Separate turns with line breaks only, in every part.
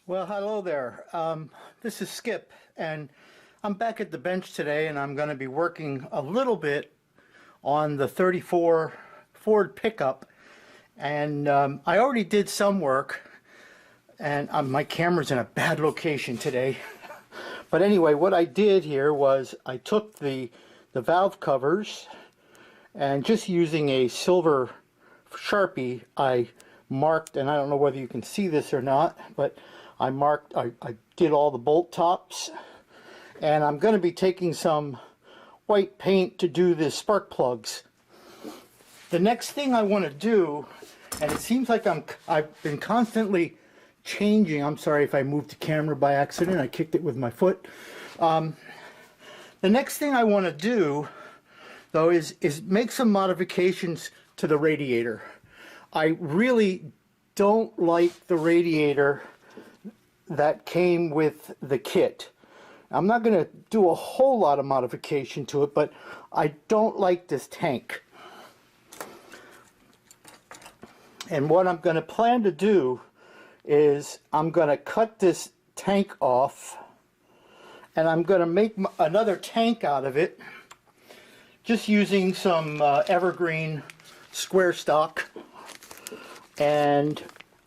Well, hello there. This is Skip, and I'm back at the bench today, and I'm going to be working a little bit on the 34 Ford pickup. And I already did some work, and my camera's in a bad location today. But anyway, what I did here was I took the valve covers, and just using a silver Sharpie, I marked, and I don't know whether you can see this or not, but I did all the bolt tops, and I'm going to be taking some white paint to do the spark plugs. The next thing I want to do, and it seems like I've been constantly changing. I'm sorry if I moved the camera by accident. I kicked it with my foot. The next thing I want to do, though, is make some modifications to the radiator. I really don't like the radiator that came with the kit. I'm not going to do a whole lot of modification to it, but I don't like this tank. And what I'm going to plan to do is I'm going to cut this tank off, and I'm going to make another tank out of it, just using some evergreen square stock. And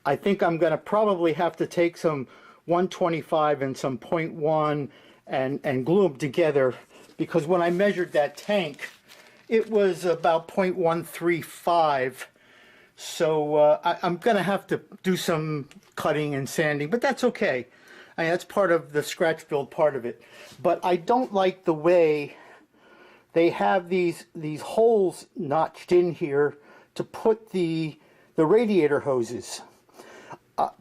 I think I'm going to probably have to take some 125 and some 0.1 and glue them together, because when I measured that tank, it was about 0.135. So I'm going to have to do some cutting and sanding, but that's okay. I mean, that's part of the scratch build part of it. But I don't like the way they have these holes notched in here to put the radiator hoses.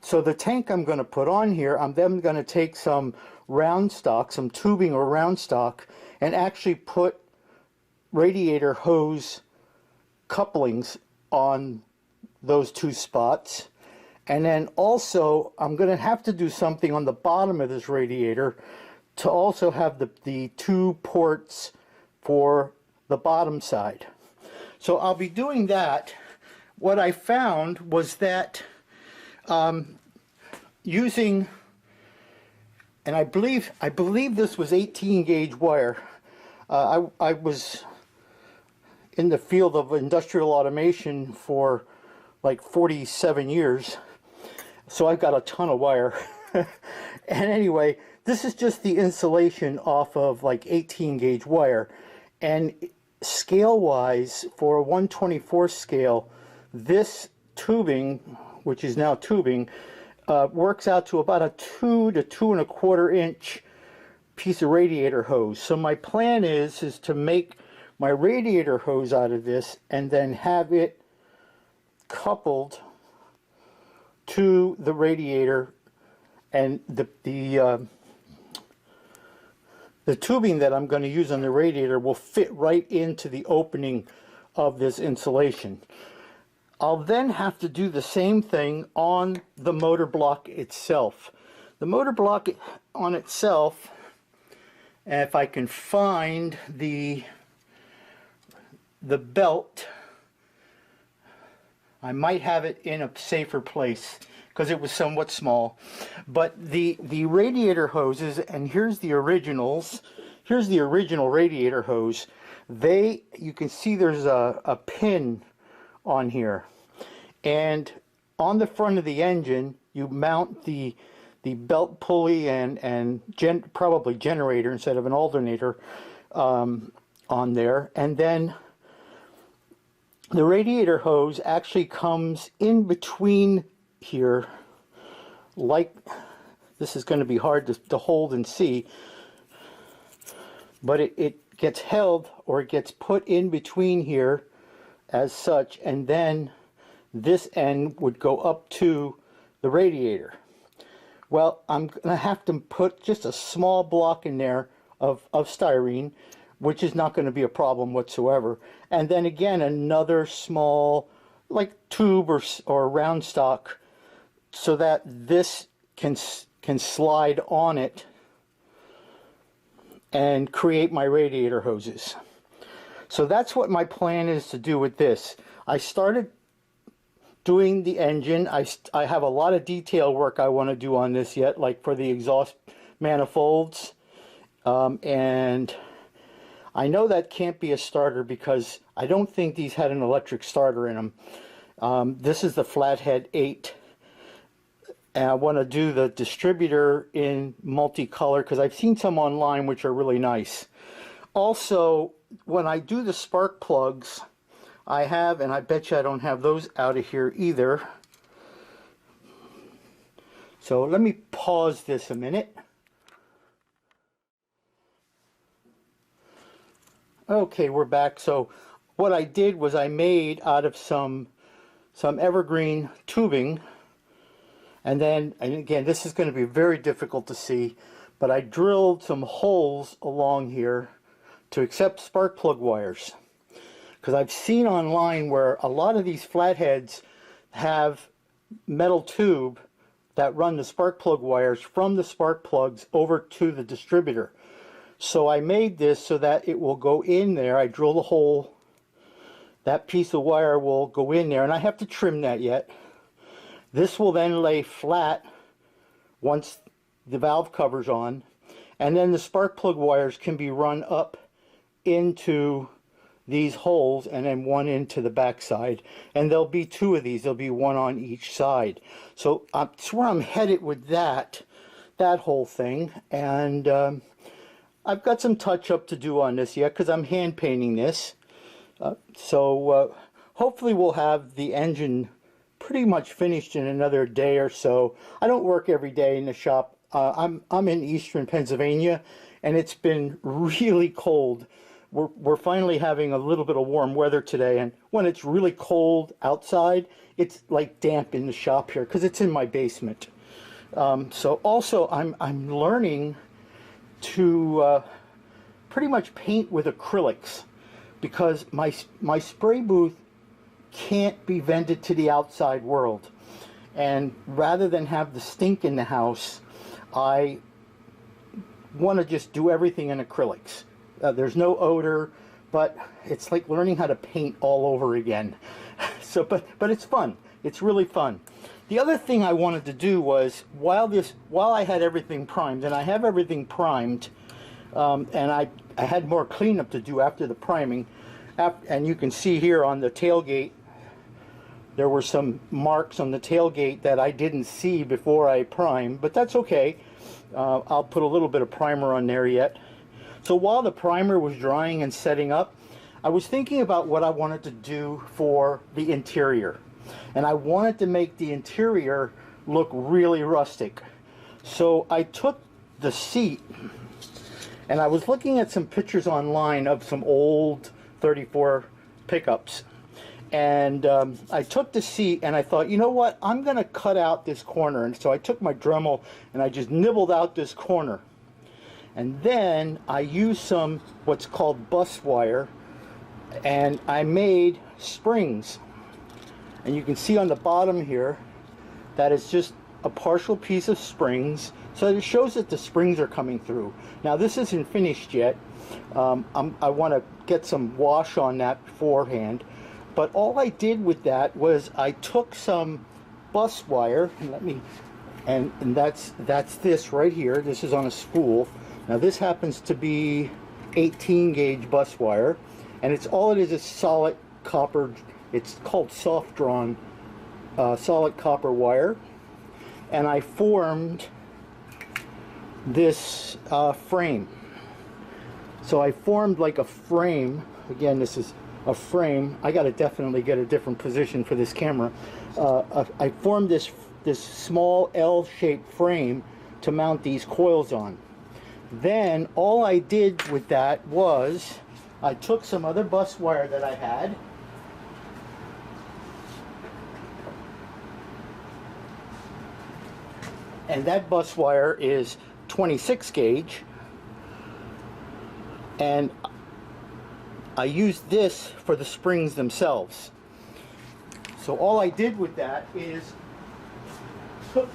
So the tank I'm going to put on here, I'm then going to take some round stock, some tubing or round stock, and actually put radiator hose couplings on those two spots. And then also I'm going to have to do something on the bottom of this radiator to also have the two ports for the bottom side. So I'll be doing that. What I found was that using, and I believe this was 18 gauge wire. I was in the field of industrial automation for like 47 years, so I've got a ton of wire. And anyway, this is just the insulation off of like 18 gauge wire, and scale wise, for a 1/24 scale, this tubing, which is now tubing, works out to about a 2 to 2¼ inch piece of radiator hose. So my plan is to make my radiator hose out of this and then have it coupled to the radiator, and the tubing that I'm going to use on the radiator will fit right into the opening of this insulation. I'll then have to do the same thing on the motor block itself. The motor block on itself, if I can find the belt, I might have it in a safer place because it was somewhat small. But the radiator hoses, and here's the originals. Here's the original radiator hose. You can see there's a pin on here, and on the front of the engine you mount the belt pulley and probably generator instead of an alternator on there, and then the radiator hose actually comes in between here. Like, this is going to be hard to hold and see, but it gets held, or it gets put in between here as such, and then this end would go up to the radiator. Well, I'm going to have to put just a small block in there of styrene, which is not going to be a problem whatsoever, and then again another small like tube or round stock, so that this can slide on it and create my radiator hoses. So that's what my plan is to do with this. I started doing the engine. I have a lot of detail work I want to do on this yet, like for the exhaust manifolds. And I know that can't be a starter because I don't think these had an electric starter in them. This is the Flathead 8. And I want to do the distributor in multicolor because I've seen some online which are really nice. Also, when I do the spark plugs, I have, and I bet you I don't have those out of here either. So let me pause this a minute. Okay, we're back. So what I did was I made out of some evergreen tubing. And again, this is going to be very difficult to see, but I drilled some holes along here to accept spark plug wires. Because I've seen online where a lot of these flatheads have metal tube that run the spark plug wires from the spark plugs over to the distributor. So I made this so that it will go in there. I drill the hole. That piece of wire will go in there, and I have to trim that yet. This will then lay flat once the valve cover's on, and then the spark plug wires can be run up into these holes and then one into the back side. And there'll be two of these. There'll be one on each side. So that's where I'm headed with that whole thing. And I've got some touch-up to do on this yet because I'm hand painting this. Hopefully we'll have the engine pretty much finished in another day or so. I don't work every day in the shop. I'm in eastern Pennsylvania, and it's been really cold. We're finally having a little bit of warm weather today, and when it's really cold outside, it's like damp in the shop here because it's in my basement. So also I'm learning to pretty much paint with acrylics because my spray booth can't be vented to the outside world, and rather than have the stink in the house, I want to just do everything in acrylics. There's no odor, but it's like learning how to paint all over again. So but it's fun. It's really fun. The other thing I wanted to do was while I had everything primed, and I have everything primed, and I had more cleanup to do after the priming, and you can see here on the tailgate there were some marks on the tailgate that I didn't see before I primed, but that's okay. I'll put a little bit of primer on there yet. So while the primer was drying and setting up, I was thinking about what I wanted to do for the interior. And I wanted to make the interior look really rustic. So I took the seat, and I was looking at some pictures online of some old 34 pickups. And I took the seat and I thought, you know what, I'm going to cut out this corner. And so I took my Dremel and I just nibbled out this corner. And then I used some what's called bus wire, and I made springs. And you can see on the bottom here that it's just a partial piece of springs. So it shows that the springs are coming through. Now this isn't finished yet. I want to get some wash on that beforehand. But all I did with that was I took some bus wire, and that's this right here. This is on a spool. Now this happens to be 18 gauge bus wire, and all it is solid copper. It's called soft drawn solid copper wire, and I formed this frame. So I formed like a frame. Again, this is a frame. I got to definitely get a different position for this camera. I formed this small L-shaped frame to mount these coils on. Then all I did with that was I took some other bus wire that I had, and that bus wire is 26 gauge, and I used this for the springs themselves. So all I did with that is took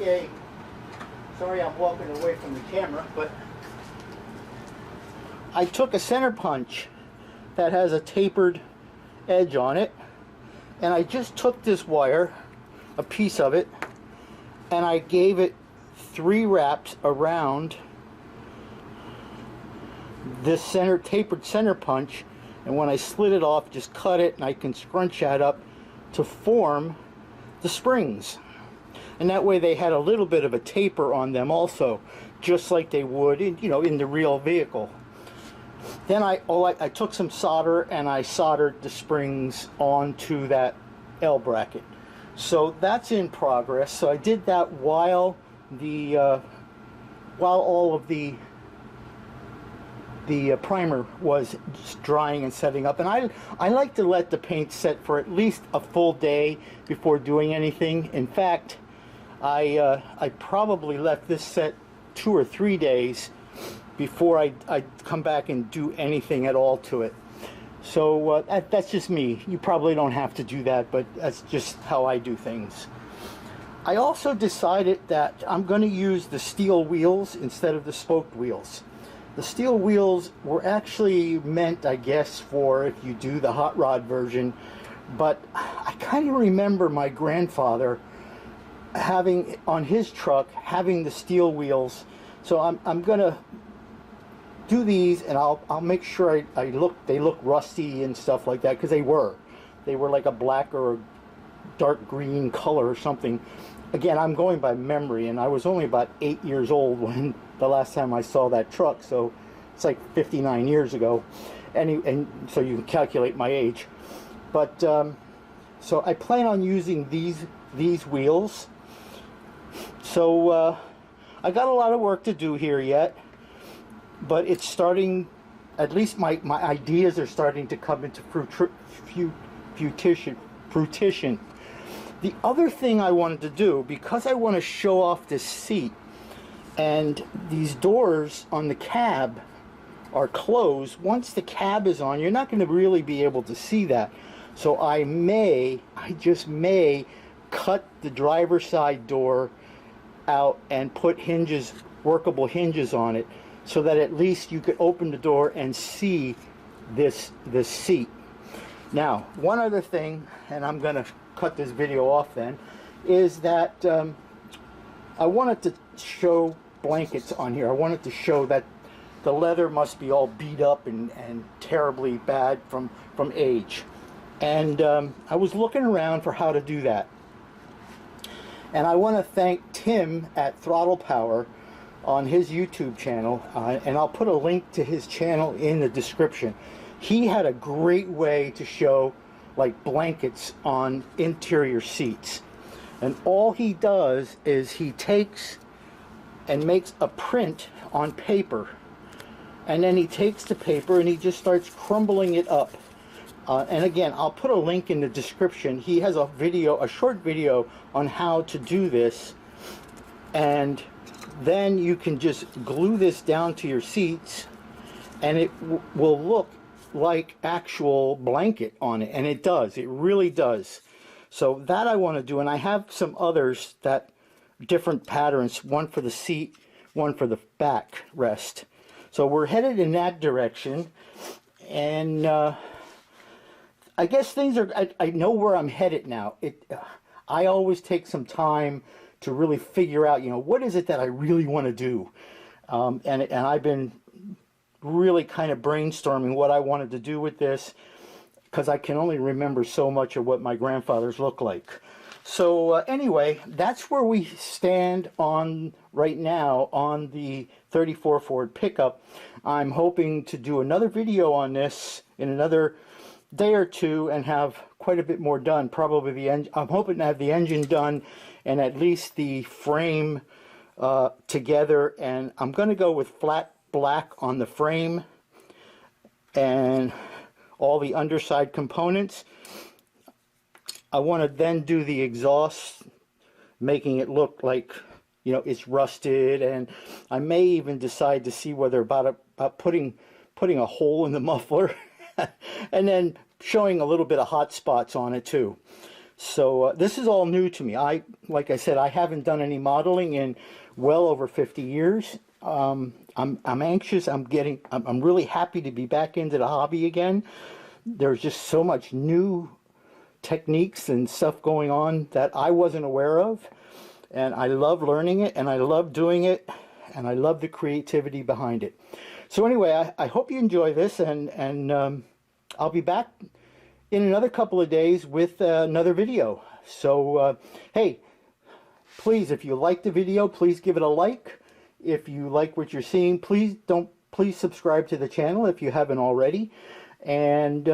sorry I'm walking away from the camera, but I took a center punch that has a tapered edge on it, and I just took this wire a piece of it, and I gave it 3 wraps around this center tapered center punch, and when I slid it off, just cut it, and I can scrunch that up to form the springs. And that way they had a little bit of a taper on them also, just like they would in, in the real vehicle. Then I took some solder and I soldered the springs onto that L bracket. So that's in progress. So I did that while all of the primer was drying and setting up. And I like to let the paint set for at least a full day before doing anything. In fact, I probably left this set 2 or 3 days before I come back and do anything at all to it. So that's just me. You probably don't have to do that, but that's just how I do things. I also decided that I'm going to use the steel wheels instead of the spoked wheels. The steel wheels were actually meant, I guess, for if you do the hot rod version, but I kind of remember my grandfather having on his truck having the steel wheels. So I'm gonna do these, and I'll make sure they look rusty and stuff like that, because they were like a black or a dark green color or something. Again, I'm going by memory, and I was only about 8 years old when the last time I saw that truck, so it's like 59 years ago, and so you can calculate my age. But so I plan on using these wheels. So I got a lot of work to do here yet, but it's starting, at least my ideas are starting to come into fruition. The other thing I wanted to do, because I want to show off this seat, and these doors on the cab are closed. Once the cab is on, you're not going to really be able to see that. So I just may cut the driver's side door out and put hinges, workable hinges on it, so that at least you could open the door and see this seat. Now, one other thing, and I'm going to cut this video off then, is that I wanted to show blankets on here. I wanted to show that the leather must be all beat up and terribly bad from age. And I was looking around for how to do that. And I want to thank Tim at Throttle Power on his YouTube channel, and I'll put a link to his channel in the description. He had a great way to show like blankets on interior seats. And all he does is he takes and makes a print on paper, and then he takes the paper and he just starts crumbling it up. And again, I'll put a link in the description. He has a short video on how to do this, and then you can just glue this down to your seats, and it will look like actual blanket on it. And it does, it really does. So that I want to do, and I have some others, that different patterns, one for the seat, one for the back rest. So we're headed in that direction, and I guess things are, I know where I'm headed now. I always take some time to really figure out, what is it that I really want to do? And I've been really kind of brainstorming what I wanted to do with this, because I can only remember so much of what my grandfathers looked like. So anyway, that's where we stand on right now on the 34 Ford pickup. I'm hoping to do another video on this in another day or two and have quite a bit more done. Probably the engine. I'm hoping to have the engine done and at least the frame together. And I'm going to go with flat black on the frame and all the underside components. I want to then do the exhaust, making it look like, it's rusted, and I may even decide to see whether about putting a hole in the muffler and then showing a little bit of hot spots on it too. So this is all new to me. Like I said, I haven't done any modeling in well over 50 years. I'm anxious. I'm really happy to be back into the hobby again. There's just so much new techniques and stuff going on that I wasn't aware of. And I love learning it, and I love doing it, and I love the creativity behind it. So anyway, I hope you enjoy this, and I'll be back in another couple of days with another video. So hey, please, if you like the video, please give it a like. If you like what you're seeing, please subscribe to the channel if you haven't already. And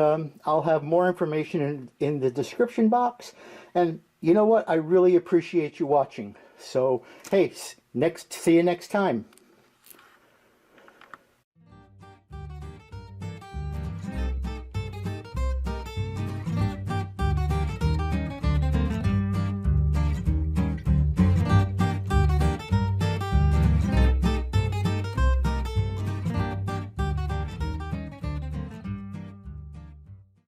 I'll have more information in the description box. And you know what? I really appreciate you watching. So hey, see you next time.